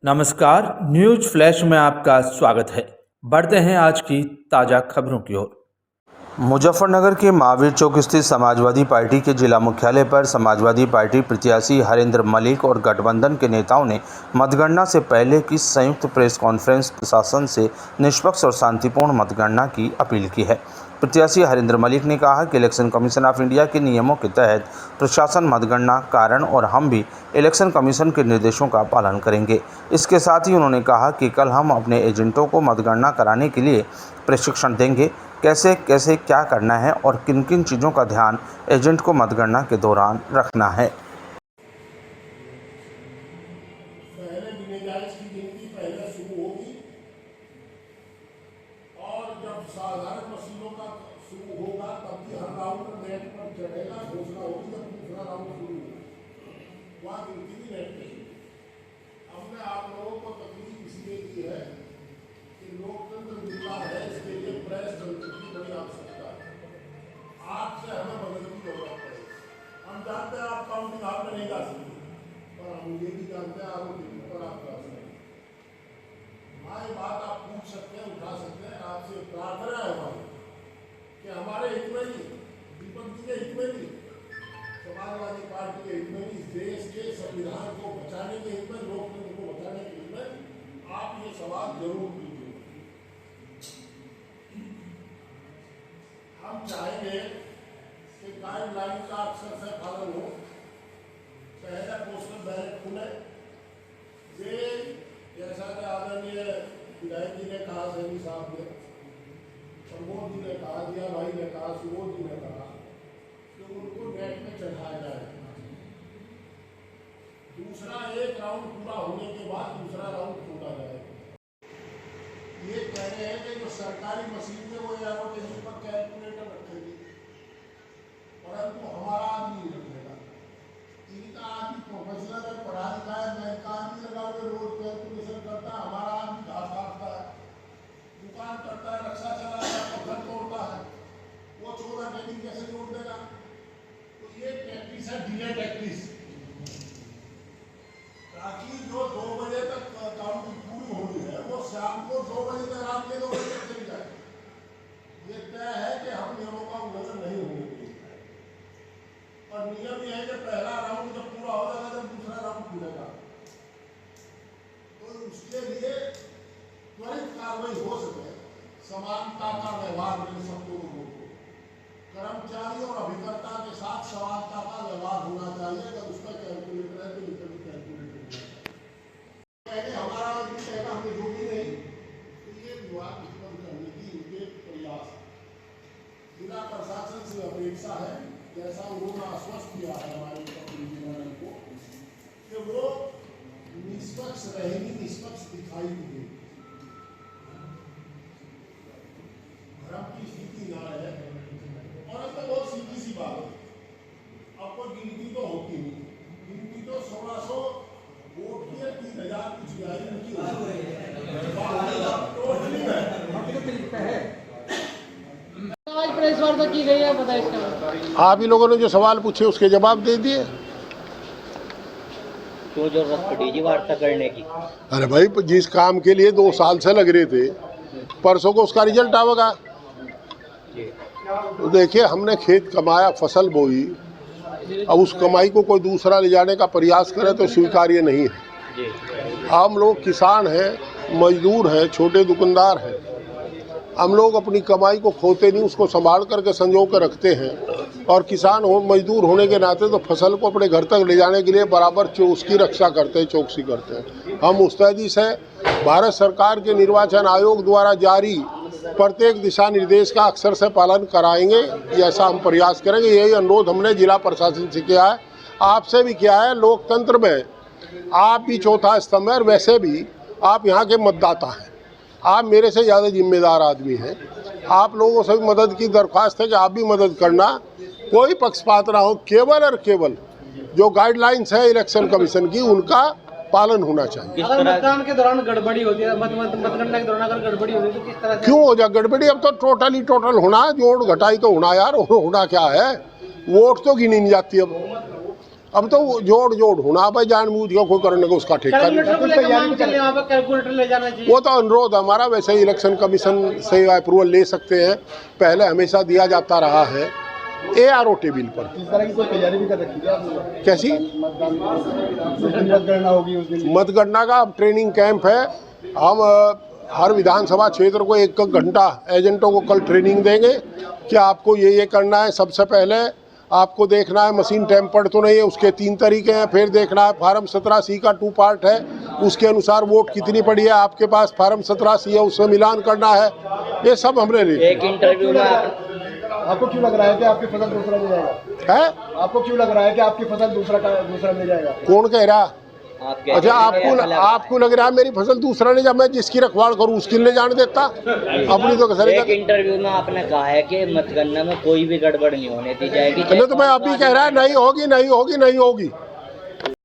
नमस्कार, news flash में आपका स्वागत है। बढ़ते हैं आज की ताज़ा खबरों की ओर। मुजफ्फरनगर के महावीर चौक स्थित समाजवादी पार्टी के जिला मुख्यालय पर समाजवादी पार्टी प्रत्याशी हरेंद्र मलिक और गठबंधन के नेताओं ने मतगणना से पहले की संयुक्त प्रेस कॉन्फ्रेंस प्रशासन से निष्पक्ष और शांतिपूर्ण मतगणना की अपील की है। प्रत्याशी हरेंद्र मलिक ने कहा कि इलेक्शन कमीशन ऑफ इंडिया के नियमों के तहत प्रशासन मतगणना कारण और हम भी इलेक्शन कमीशन के निर्देशों का पालन करेंगे। इसके साथ ही उन्होंने कहा कि कल हम अपने एजेंटों को मतगणना कराने के लिए प्रशिक्षण देंगे, कैसे कैसे क्या करना है और किन किन चीज़ों का ध्यान एजेंट को मतगणना के दौरान रखना है। पहले गिनेजाइज की गिनती पहले शुरू होगी और जब साधारण मशीनों का शुरू होगा तब भी हर राउंड नेट पर चढ़ेगा, घोषणा होगी जब दूसरा राउंड शुरू होगा, वहाँ गिनती भी नेट पे होगी। हमने आप लोगों को तकलीफ इसलिए दी है कि लोकतंत्र जिम्मा है, इसके लिए प्रेस तंत्र की बड़ी आवश्यकता है। आपसे हमें मदद की जरूरत है। हम जानते हैं आप काउंटिंग हाल में नहीं जा सकते, और हम ये भी जानते हैं आप पर आप जा सकते हैं। हमारी बात आप पूछ सकते हैं, उठा सकते हैं। आपसे प्रार्थना है हमारी कि हमारे हित में ही, दीपक जी के हित में भी, समाजवादी पार्टी के हित में भी, इस देश के संविधान को बचाने के हित में, लोकतंत्र को बचाने के हित में आप ये सवाल जरूर कीजिए। हम चाहेंगे कि गाइडलाइन का अक्सर से पालन हो। पहले पोस्टल बैलेट खुले, वे जैसा कि आदरणीय विधायक जी ने कहा, सैनी साहब ने, प्रमोद जी ने कहा, दिया भाई ने कहा, सुबोध जी ने कहा कि उनको नेट में चढ़ाया जाए। दूसरा एक राउंड पूरा होने के बाद दूसरा राउंड खोला जाए। ये कह रहे हैं कि जो सरकारी मशीन है वो एरोटेशन पर कैलकुलेटर रखेगी, परंतु हमारा आदमी नहीं रखेगा। इनका आदमी प्रोफेशनल है, पढ़ा लिखा है, बैंक का आदमी लगा हुआ रोज कैलकुलेशन करता है, हमारा आदमी घास काटता है, दुकान करता है, रक्षा चलाता है, पत्थर तोड़ता है, वो 14 टेकिंग कैसे जोड़ देगा? तो ये टैक्टिस है, डिले टैक्टिस, ताकि जो 2 बजे तक काउंटिंग पूरी होनी है वो शाम को 2 बजे तक, रात के 2 बजे तक चली जाए। ये तय है कि हम नियमों का उल्लंघन नहीं होने देंगे। और नियम यह है कि पहला राउंड जब पूरा हो जाएगा तब दूसरा राउंड खुलेगा। तो उसके लिए त्वरित कार्रवाई हो सके, समानता का व्यवहार मिले सबको, लोगों को, कर्मचारी और अभिकर्ता के साथ समानता का व्यवहार होना चाहिए। अगर उसका कैलकुलेटर है तो निकल कैलकुलेटर पहले हमारा आदमी कहेगा हमने जो भी नहीं, तो ये विवाद उत्पन्न करने की उनके प्रयास। जिला प्रशासन से अपेक्षा है, जैसा उन्होंने आश्वस्त किया है हमारे प्रतिनिधिमंडल को, कि वो निष्पक्ष रहेगी, निष्पक्ष दिखाई देगी, भ्रम की स्थिति ना रहे। और अब तो बहुत सीधी सी बात है, अब कोई गिनती तो होती नहीं, गिनती तो 1600 वोट की 3000 कुछ प्रेस वार्ता की गई है, बताइए इसका। आप ही लोगों ने जो सवाल पूछे उसके जवाब दे दिए। क्यों जरूरत पड़ी जी वार्ता करने की? अरे भाई, जिस काम के लिए 2 साल से लग रहे थे, परसों को उसका रिजल्ट आएगा। तो देखिए, हमने खेत कमाया, फसल बोई, अब उस कमाई को कोई दूसरा ले जाने का प्रयास करे तो स्वीकार्य नहीं है। हम लोग किसान हैं, मजदूर हैं, छोटे दुकानदार हैं। हम लोग अपनी कमाई को खोते नहीं, उसको संभाल करके संजो कर रखते हैं। और किसान हो, मजदूर होने के नाते तो फसल को अपने घर तक ले जाने के लिए बराबर उसकी रक्षा करते हैं, चौकसी करते हैं। हम मुस्तैदी से भारत सरकार के निर्वाचन आयोग द्वारा जारी प्रत्येक दिशा निर्देश का अक्सर से पालन कराएंगे, ऐसा हम प्रयास करेंगे। यही अनुरोध हमने जिला प्रशासन से किया है, आपसे भी किया है। लोकतंत्र में आप भी चौथा स्तंभ है, और वैसे भी आप यहाँ के मतदाता हैं, आप मेरे से ज़्यादा जिम्मेदार आदमी हैं। आप लोगों से भी मदद की दरख्वास्त है कि आप भी मदद करना, कोई पक्षपात ना हो, केवल और केवल जो गाइडलाइंस है इलेक्शन कमीशन की उनका पालन होना चाहिए। अगर मतदान के दौरान गड़बड़ी होती है, मतगणना के दौरान अगर गड़बड़ी होती है तो किस तरह से? क्यों हो जाए गड़बड़ी? अब तो टोटल होना, जोड़ घटाई तो होना यार, होना क्या है, वोट तो गिनी नहीं जाती। अब अब तो वो जोड़ होना भाई, जानबूझ के कोई करने को उसका ठेका नहीं। कैलकुलेटर को लेकर मांग चल रही है, वहाँ पर कैलकुलेटर ले जाना चाहिए। वो तो अनुरोध हमारा, वैसे ही इलेक्शन कमीशन से अप्रूवल ले सकते हैं, पहले हमेशा दिया जाता रहा है ARO टेबल पर। इस तरह की कोई तैयारी भी कर रखी है आपने? कैसी मतगणना होगी उस दिन? मतगणना का अब ट्रेनिंग कैंप है। हम हर विधानसभा क्षेत्र को एक घंटा एजेंटों को कल ट्रेनिंग देंगे कि आपको ये करना है। सबसे पहले आपको देखना है मशीन टेम्पर्ड तो नहीं है, उसके 3 तरीके हैं। फिर देखना है फॉर्म 17C का 2 पार्ट है, उसके अनुसार वोट कितनी पड़ी है आपके पास, फॉर्म 17C है उससे मिलान करना है। ये सब हमने ले एक इंटरव्यू में आपको क्यों लग रहा है कि आपकी फसल दूसरा ले जाएगा? है। आपको क्यों लग रहा है कि आपकी फसल दूसरा ले जाएगा? कौन कह रहा? आपके अच्छा, आपको लग रहा है मेरी फसल दूसरा ले जा, मैं जिसकी रखवाड़ करूं उसकी ले जाने देता अपनी तो कसर। एक इंटरव्यू में आपने कहा है कि मतगणना में कोई भी गड़बड़ नहीं होने दी जाएगी। तो मैं अभी कह रहा है नहीं होगी।